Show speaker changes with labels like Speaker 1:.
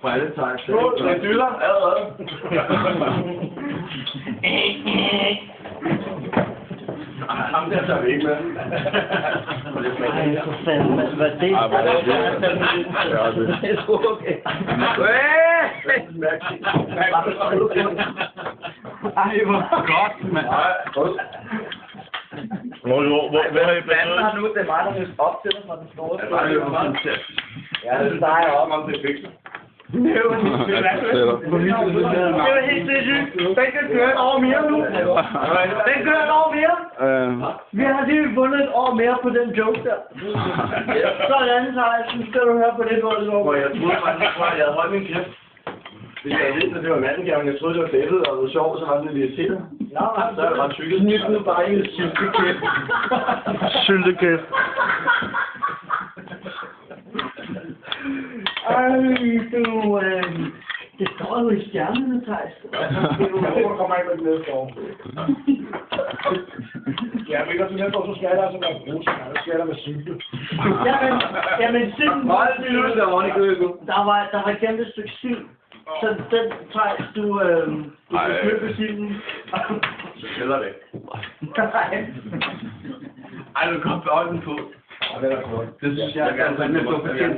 Speaker 1: Brilletegn.
Speaker 2: Det dyller allerede. Ham der tager vi ikke med.
Speaker 3: Ej, for fanden, mand. Hvad er det?
Speaker 1: Ej, hvad er det?
Speaker 3: Det er sgu okay. Ej, hvor godt, mand.
Speaker 1: Hvor har I
Speaker 3: Hvad har nu? Det er mig, der vil op til dig fra den store skole. Ja, det er dig op.
Speaker 2: Om det er fikset.
Speaker 3: Det var helt sindssygt. Den kan køre et år mere nu. Den kører et år mere. Vi har lige vundet et år mere på den joke der. Sådan, så skal du høre på det gulv.
Speaker 2: Hvor jeg troede faktisk, at jeg havde holdt min kæft. Hvis jeg havde vidst, at det var mandengaven, jeg troede, det var fættet og det var sjovt, så var det lidt irriteret.
Speaker 3: Ja,
Speaker 2: Så er det bare tykket.
Speaker 3: Nyt nu bare i en syltekæft.
Speaker 1: Syltekæft.
Speaker 3: Ej, du, det står jo i stjernerne, Thijs.
Speaker 2: Jeg kommer ikke med næste år. Ja, men ikke også næste år, så skal jeg altså være brus. Så skal jeg med cykle.
Speaker 3: Jamen, siden...
Speaker 2: Hold det nu, der var ikke købet.
Speaker 3: Der var gennem et stykke sild. Så den, Thijs, du kan købe silden.
Speaker 2: Så skiller det.
Speaker 3: Ej, du kan godt beholde den på.
Speaker 2: Ja, det er godt.
Speaker 3: Det synes jeg, at man får fortjent